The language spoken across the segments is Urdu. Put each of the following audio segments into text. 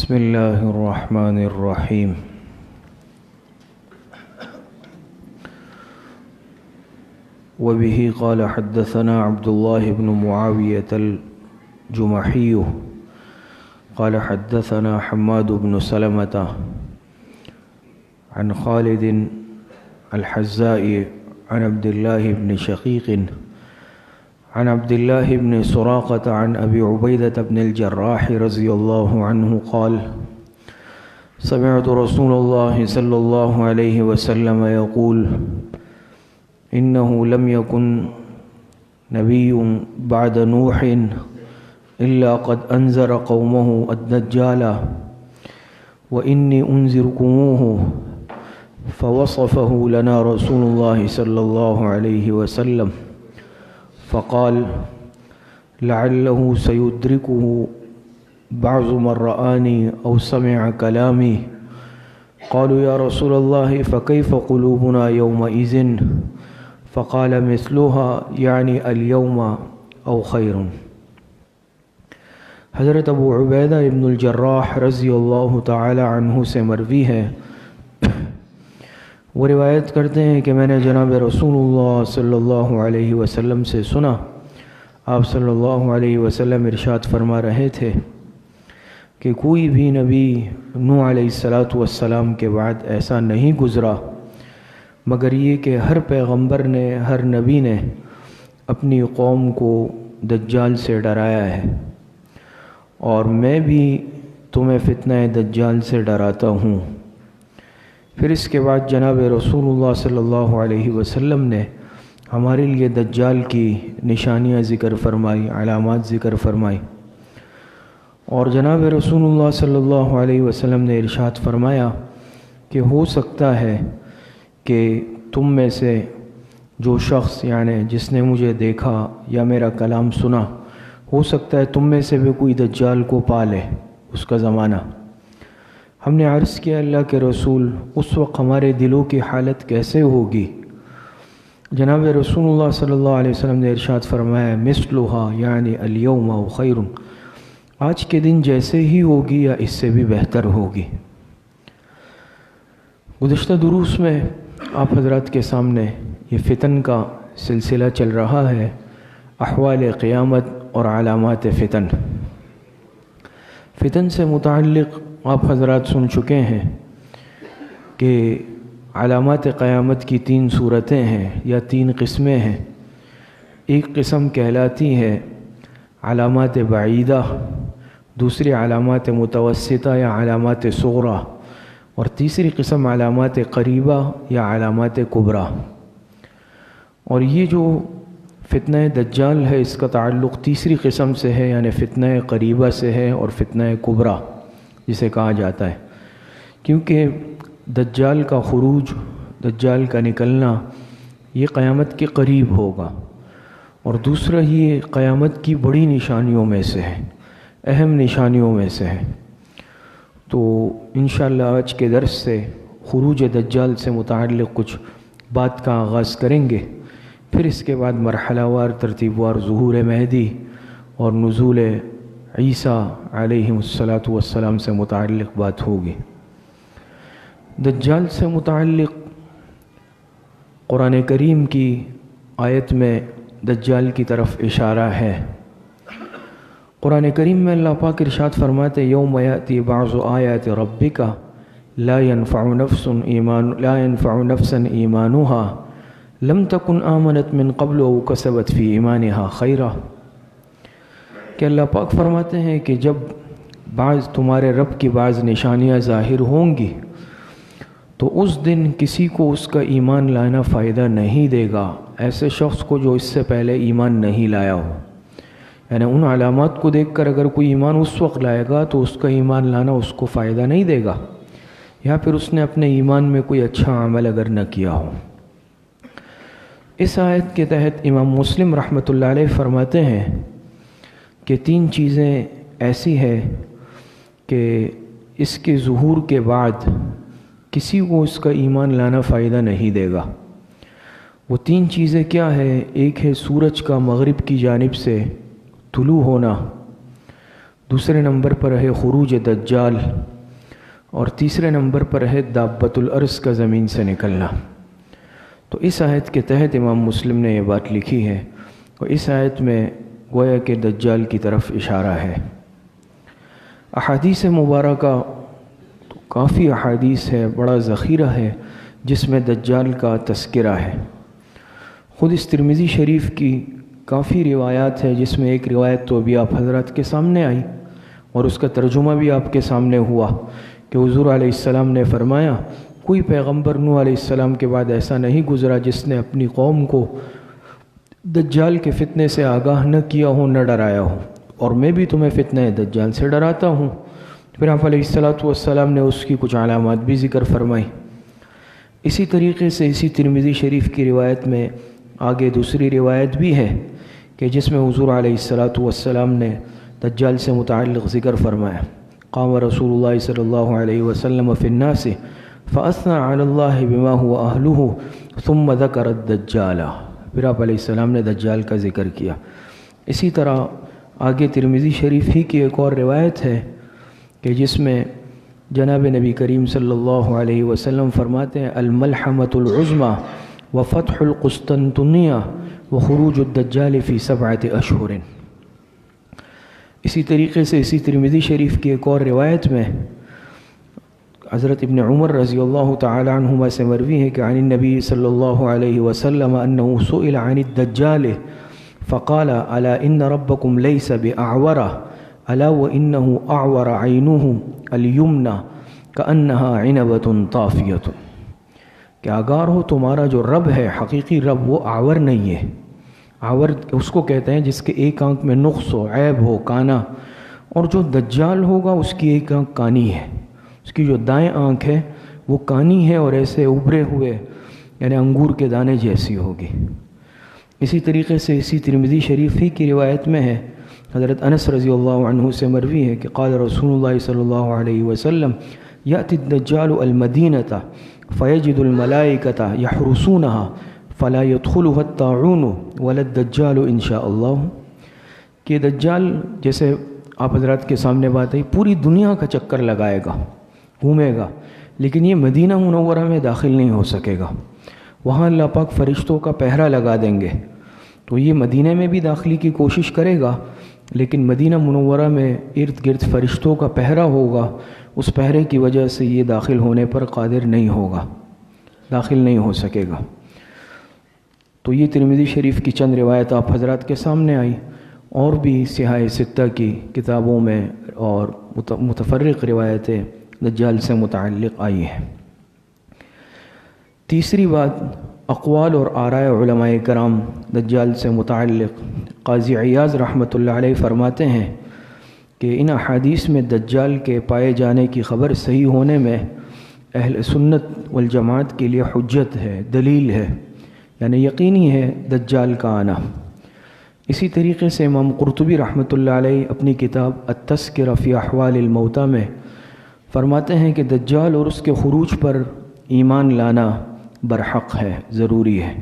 بسم الله الرحمن الرحيم. وبه قال حدثنا عبد الله بن معاوية الجمحي قال حدثنا حماد بن سلمة عن خالد الحزاء عن عبد الله بن شقيق عن عبد الله بن سراقة عن أبي عبيدة بن الجراح رضي الله عنه قال: سمعت رسول الله صلى الله عليه وسلم يقول: إنه لم يكن نبي بعد نوح إلا قد أنذر قومه الدجال وإني أنذركموه. فوصفه لنا رسول الله صلى الله عليه وسلم فقال: لعله سيدركه بعض من رآني أو سمع كلامي. قالوا: يا رسول الله فكيف قلوبنا يومئذ؟ فقال: مثلها يعني اليوم أو خير. حضرت ابو عبیدہ ابن الجراح رضی اللہ تعالی عنہ سے مروی ہے، وہ روایت کرتے ہیں کہ میں نے جناب رسول اللہ صلی اللہ علیہ وسلم سے سنا، آپ صلی اللہ علیہ وسلم ارشاد فرما رہے تھے کہ کوئی بھی نبی نوح علیہ السلام کے بعد ایسا نہیں گزرا مگر یہ کہ ہر پیغمبر نے، ہر نبی نے اپنی قوم کو دجال سے ڈرایا ہے، اور میں بھی تمہیں فتنہ دجال سے ڈراتا ہوں۔ پھر اس کے بعد جناب رسول اللہ صلی اللہ علیہ وسلم نے ہمارے لیے دجال کی نشانیاں ذکر فرمائی، علامات ذکر فرمائی، اور جناب رسول اللہ صلی اللہ علیہ وسلم نے ارشاد فرمایا کہ ہو سکتا ہے کہ تم میں سے جو شخص، یعنی جس نے مجھے دیکھا یا میرا کلام سنا، ہو سکتا ہے تم میں سے بھی کوئی دجال کو پالے اس کا زمانہ۔ ہم نے عرض کیا: اللہ کے رسول، اس وقت ہمارے دلوں کی حالت کیسے ہوگی؟ جناب رسول اللہ صلی اللہ علیہ وسلم نے ارشاد فرمایا: مثلھا یعنی الیوم او خیر، آج کے دن جیسے ہی ہوگی یا اس سے بھی بہتر ہوگی۔ گزشتہ دروس میں آپ حضرات کے سامنے یہ فتن کا سلسلہ چل رہا ہے، احوال قیامت اور علامات فتن۔ فتن سے متعلق آپ حضرات سن چکے ہیں کہ علامات قیامت کی 3 صورتیں ہیں یا 3 قسمیں ہیں۔ ایک قسم کہلاتی ہے علامات بعیدہ، دوسری علامات متوسطہ یا علامات صغریٰ، اور تیسری قسم علامات قریبہ یا علامات کبریٰ۔ اور یہ جو فتنہ دجال ہے، اس کا تعلق تیسری قسم سے ہے، یعنی فتنہ قریبہ سے ہے اور فتنہ کبریٰ جسے کہا جاتا ہے، کیونکہ دجال کا خروج، دجال کا نکلنا یہ قیامت کے قریب ہوگا، اور دوسرا یہ قیامت کی بڑی نشانیوں میں سے ہے، اہم نشانیوں میں سے ہے۔ تو انشاءاللہ آج کے درس سے خروج دجال سے متعلق کچھ بات کا آغاز کریں گے، پھر اس کے بعد مرحلہ وار، ترتیب وار ظہور مہدی اور نزول عیسیٰ علیہ السلام سے متعلق بات ہوگی۔ دجال سے متعلق قرآن کریم کی آیت میں دجال کی طرف اشارہ ہے۔ قرآن کریم میں اللہ پاک ارشاد فرماتے: یوم یأتی بعض آیات ربک لا ينفع نفسا ایمانها لم تکن آمنت من قبل او کسبت فی ایمانها خیرا، کہ اللہ پاک فرماتے ہیں کہ جب بعض تمہارے رب کی بعض نشانیاں ظاہر ہوں گی تو اس دن کسی کو اس کا ایمان لانا فائدہ نہیں دے گا، ایسے شخص کو جو اس سے پہلے ایمان نہیں لایا ہو۔ یعنی ان علامات کو دیکھ کر اگر کوئی ایمان اس وقت لائے گا تو اس کا ایمان لانا اس کو فائدہ نہیں دے گا، یا پھر اس نے اپنے ایمان میں کوئی اچھا عمل اگر نہ کیا ہو۔ اس آیت کے تحت امام مسلم رحمۃ اللہ علیہ فرماتے ہیں کہ 3 چیزیں ایسی ہیں کہ اس کے ظہور کے بعد کسی کو اس کا ایمان لانا فائدہ نہیں دے گا۔ وہ 3 چیزیں کیا ہے؟ ایک ہے سورج کا مغرب کی جانب سے طلوع ہونا، دوسرے نمبر پر ہے خروج دجال، اور تیسرے نمبر پر ہے دابۃ الارض کا زمین سے نکلنا۔ تو اس آیت کے تحت امام مسلم نے یہ بات لکھی ہے، اور اس آیت میں گویا کہ دجال کی طرف اشارہ ہے۔ احادیث مبارکہ تو کافی احادیث ہے، بڑا ذخیرہ ہے جس میں دجال کا تذکرہ ہے۔ خود اس ترمذی شریف کی کافی روایات ہے، جس میں ایک روایت تو ابھی آپ حضرات کے سامنے آئی اور اس کا ترجمہ بھی آپ کے سامنے ہوا کہ حضور علیہ السلام نے فرمایا کوئی پیغمبر نوح علیہ السلام کے بعد ایسا نہیں گزرا جس نے اپنی قوم کو دجال کے فتنے سے آگاہ نہ کیا ہو، نہ ڈرایا ہو، اور میں بھی تمہیں فتنہ دجال سے ڈراتا ہوں۔ پھر آپ علیہ السلام نے اس کی کچھ علامات بھی ذکر فرمائی۔ اسی طریقے سے اسی ترمذی شریف کی روایت میں آگے دوسری روایت بھی ہے کہ جس میں حضور علیہ السلام نے دجال سے متعلق ذکر فرمایا، قام رسول اللہ صلی اللہ علیہ وسلم فی الناس فاثنى علی اللہ بما هو اہلہ ثم ذکر الدجال۔ پھر آپ علیہ السلام نے دجال کا ذکر کیا۔ اسی طرح آگے ترمذی شریف ہی کی ایک اور روایت ہے کہ جس میں جناب نبی کریم صلی اللہ علیہ وسلم فرماتے ہیں الملحمۃ العظمیٰ وفتح القسطنطنیہ وخروج الدجال فی 7 اشہر۔ اسی طریقے سے اسی ترمذی شریف کی ایک اور روایت میں حضرت ابن عمر رضی اللہ تعالی عنہما سے مروی ہے کہ عن النبی صلی اللہ علیہ وسلم انہ سئل عن الدجال فقال الا ان ربکم لیس باعور الا وانہ اعور عینہ الیمنی کانہا عنبۃ طافیۃ، کہ آگاہ ہو تمہارا جو رب ہے، حقیقی رب، وہ آور نہیں ہے۔ آور اس کو کہتے ہیں جس کے ایک آنکھ میں نقص ہو، عیب ہو، کانا، اور جو دجال ہوگا اس کی ایک آنکھ کانی ہے، اس کی جو دائیں آنکھ ہے وہ کانی ہے اور ایسے ابھرے ہوئے یعنی انگور کے دانے جیسی ہوگی۔ اسی طریقے سے اسی ترمذی شریف ہی کی روایت میں ہے، حضرت انس رضی اللہ عنہ سے مروی ہے کہ قال رسول اللہ صلی اللہ علیہ وسلم یأتی الدجال المدینۃ فیجد الملائکۃ یحرسونها فلا يدخلها الطاعون ولا الدجال ان شاء اللہ، کہ دجال جیسے آپ حضرات کے سامنے بات ہے پوری دنیا کا چکر لگائے گا، گھومے گا، لیکن یہ مدینہ منورہ میں داخل نہیں ہو سکے گا۔ وہاں اللہ پاک فرشتوں کا پہرا لگا دیں گے، تو یہ مدینہ میں بھی داخلی کی کوشش کرے گا، لیکن مدینہ منورہ میں ارد گرد فرشتوں کا پہرا ہوگا، اس پہرے کی وجہ سے یہ داخل ہونے پر قادر نہیں ہوگا، داخل نہیں ہو سکے گا۔ تو یہ ترمذی شریف کی چند روایت آپ حضرات کے سامنے آئی، اور بھی سیاہ ستہ کی کتابوں میں اور متفرق روایتیں دجال سے متعلق آئی ہیں۔ تیسری بات اقوال اور آراء علماء کرام دجال سے متعلق، قاضی عیاض رحمۃ اللہ علیہ فرماتے ہیں کہ ان احادیث میں دجال کے پائے جانے کی خبر صحیح ہونے میں اہل سنت والجماعت کے لیے حجت ہے، دلیل ہے، یعنی یقینی ہے دجال کا آنا۔ اسی طریقے سے امام قرطبی رحمۃ اللہ علیہ اپنی کتاب التذکرہ فی احوال الموتیٰ میں فرماتے ہیں کہ دجال اور اس کے خروج پر ایمان لانا برحق ہے، ضروری ہے۔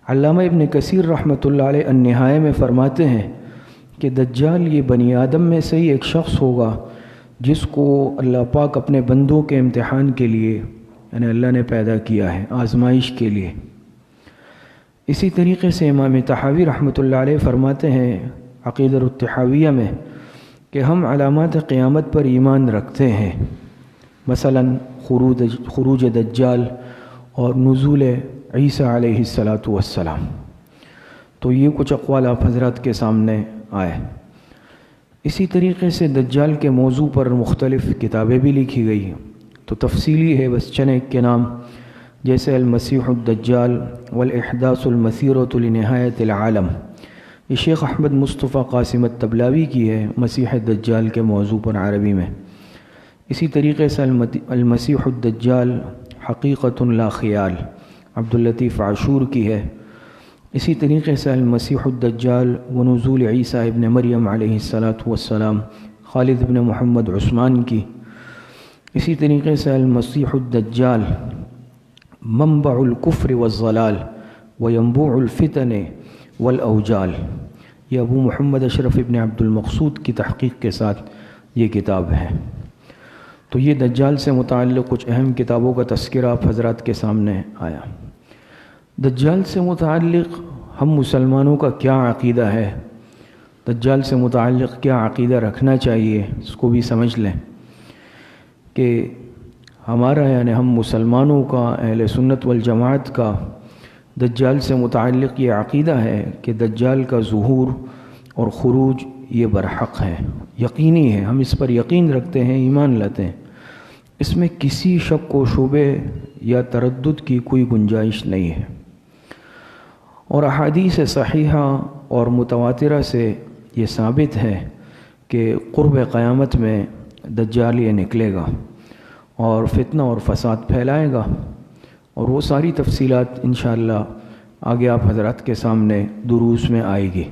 علامہ ابن کثیر رحمۃ اللہ علیہ النہایہ میں فرماتے ہیں کہ دجال یہ بنی آدم میں سے ہی ایک شخص ہوگا جس کو اللہ پاک اپنے بندوں کے امتحان کے لیے یعنی اللہ نے پیدا کیا ہے، آزمائش کے لیے۔ اسی طریقے سے امام طحاوی رحمۃ اللہ علیہ فرماتے ہیں عقیدہ الطحاویہ میں کہ ہم علامات قیامت پر ایمان رکھتے ہیں، مثلا خروج دجال اور نزول عیسیٰ علیہ السلام۔ تو یہ کچھ اقوال آپ حضرات کے سامنے آئے۔ اسی طریقے سے دجال کے موضوع پر مختلف کتابیں بھی لکھی گئی ہیں، تو تفصیلی ہے بس چند ایک کے نام، جیسے المسیح الدجال والاحداث المسیرۃ لنہایت العالم، یہ شیخ احمد مصطفیٰ قاسم الطبلاوی کی ہے، مسیح الدجال کے موضوع پر عربی میں۔ اسی طریقے سے المسیح الدجال حقیقت لا خیال، عبداللطیف عاشور کی ہے۔ اسی طریقے سے المسیح الدجال ونزول عیسیٰ ابن مریم علیہ السلام، خالد ابن محمد عثمان کی۔ اسی طریقے سے المسیح الدجال منبع الکفر والضلال وینبوع الفتن والاوجال، یہ ابو محمد اشرف ابن عبد المقصود کی تحقیق کے ساتھ یہ کتاب ہے۔ تو یہ دجال سے متعلق کچھ اہم کتابوں کا تذکرہ آپ حضرات کے سامنے آیا۔ دجال سے متعلق ہم مسلمانوں کا کیا عقیدہ ہے، دجال سے متعلق کیا عقیدہ رکھنا چاہیے، اس کو بھی سمجھ لیں کہ ہمارا یعنی ہم مسلمانوں کا، اہل سنت والجماعت کا دجال سے متعلق یہ عقیدہ ہے کہ دجال کا ظہور اور خروج یہ برحق ہے، یقینی ہے، ہم اس پر یقین رکھتے ہیں، ایمان لاتے ہیں، اس میں کسی شک و شبے یا تردد کی کوئی گنجائش نہیں ہے۔ اور احادیث صحیحہ اور متواترہ سے یہ ثابت ہے کہ قرب قیامت میں دجال یہ نکلے گا اور فتنہ اور فساد پھیلائے گا، اور وہ ساری تفصیلات انشاءاللہ آگے آپ حضرات کے سامنے دروس میں آئے گی۔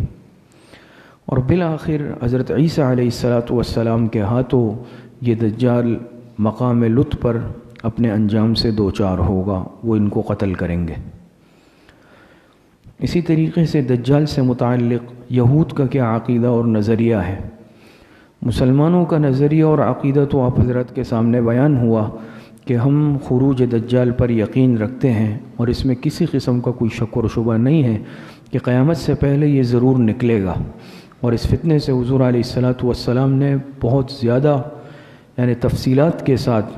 اور بالآخر حضرت عیسیٰ علیہ السلام کے ہاتھوں یہ دجال مقام لط پر اپنے انجام سے دوچار ہوگا، وہ ان کو قتل کریں گے۔ اسی طریقے سے دجال سے متعلق یہود کا کیا عقیدہ اور نظریہ ہے۔ مسلمانوں کا نظریہ اور عقیدہ تو آپ حضرات کے سامنے بیان ہوا کہ ہم خروج دجال پر یقین رکھتے ہیں، اور اس میں کسی قسم کا کوئی شک و شبہ نہیں ہے کہ قیامت سے پہلے یہ ضرور نکلے گا، اور اس فتنے سے حضور علیہ السلام نے بہت زیادہ یعنی تفصیلات کے ساتھ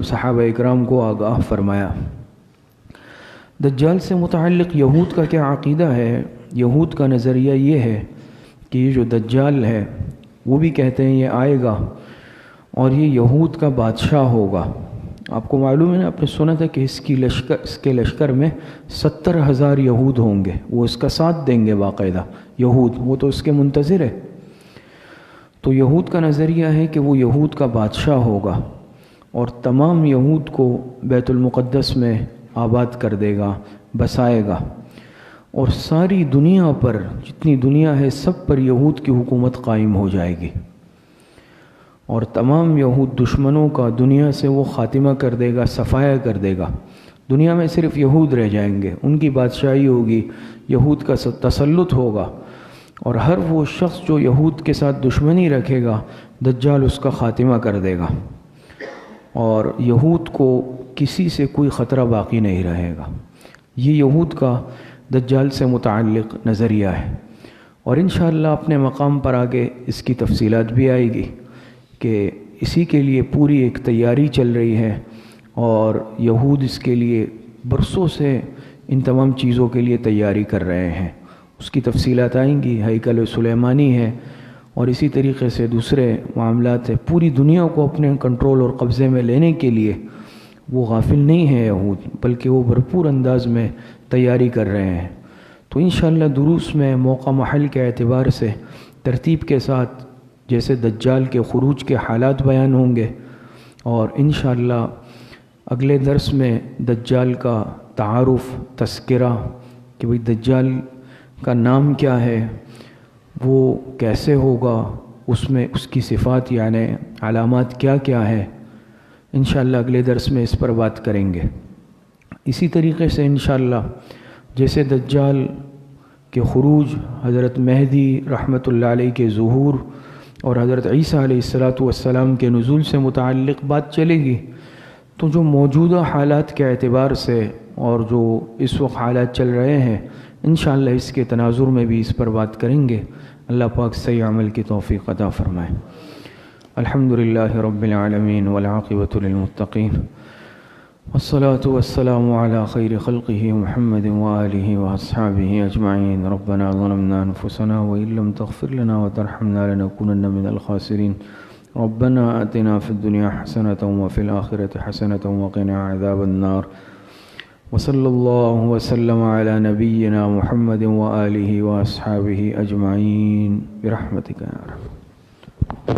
صحابہ اکرام کو آگاہ فرمایا۔ دجال سے متعلق یہود کا کیا عقیدہ ہے؟ یہود کا نظریہ یہ ہے کہ یہ جو دجال ہے وہ بھی کہتے ہیں یہ آئے گا اور یہ یہود کا بادشاہ ہوگا۔ آپ کو معلوم ہے نا، آپ نے سنا تھا کہ اس کے لشکر میں 70,000 یہود ہوں گے، وہ اس کا ساتھ دیں گے باقاعدہ، یہود وہ تو اس کے منتظر ہے۔ تو یہود کا نظریہ ہے کہ وہ یہود کا بادشاہ ہوگا اور تمام یہود کو بیت المقدس میں آباد کر دے گا، بسائے گا، اور ساری دنیا پر جتنی دنیا ہے سب پر یہود کی حکومت قائم ہو جائے گی، اور تمام یہود دشمنوں کا دنیا سے وہ خاتمہ کر دے گا، صفایا کر دے گا۔ دنیا میں صرف یہود رہ جائیں گے، ان کی بادشاہی ہوگی، یہود کا تسلط ہوگا، اور ہر وہ شخص جو یہود کے ساتھ دشمنی رکھے گا دجال اس کا خاتمہ کر دے گا، اور یہود کو کسی سے کوئی خطرہ باقی نہیں رہے گا۔ یہ یہود کا دجال سے متعلق نظریہ ہے، اور انشاءاللہ اپنے مقام پر آگے اس کی تفصیلات بھی آئے گی کہ اسی کے لیے پوری ایک تیاری چل رہی ہے، اور یہود اس کے لیے برسوں سے ان تمام چیزوں کے لیے تیاری کر رہے ہیں۔ اس کی تفصیلات آئیں گی، ہیکل سلیمانی ہے اور اسی طریقے سے دوسرے معاملات ہیں۔ پوری دنیا کو اپنے کنٹرول اور قبضے میں لینے کے لیے وہ غافل نہیں ہے یہود، بلکہ وہ بھرپور انداز میں تیاری کر رہے ہیں۔ تو انشاءاللہ دروس میں موقع محل کے اعتبار سے ترتیب کے ساتھ جیسے دجال کے خروج کے حالات بیان ہوں گے، اور انشاءاللہ اگلے درس میں دجال کا تعارف، تذکرہ کہ بھئی دجال کا نام کیا ہے، وہ کیسے ہوگا، اس میں اس کی صفات یعنی علامات کیا کیا ہے، انشاءاللہ اگلے درس میں اس پر بات کریں گے۔ اسی طریقے سے انشاءاللہ جیسے دجال کے خروج، حضرت مہدی رحمۃ اللہ علیہ کے ظہور اور حضرت عیسیٰ علیہ السلام کے نزول سے متعلق بات چلے گی، تو جو موجودہ حالات کے اعتبار سے اور جو اس وقت حالات چل رہے ہیں انشاءاللہ اس کے تناظر میں بھی اس پر بات کریں گے۔ اللہ پاک صحیح عمل کی توفیق عطا فرمائے۔ الحمدللہ رب العالمین والعاقبۃ للمتقین، والصلاة والسلام على خیر خلقہ محمد وآلہ واصحابہ اجمعین۔ ربنا ظلمنا انفسنا وإن لم تغفر لنا وترحمنا لنكونن من الخاسرین۔ ربنا آتنا في الدنيا حسنة وفي الآخرة حسنة وقنا عذاب النار۔ وصلی اللہ وسلم علی نبینا محمد وآلہ واصحابہ اجمعین برحمتک یا رب۔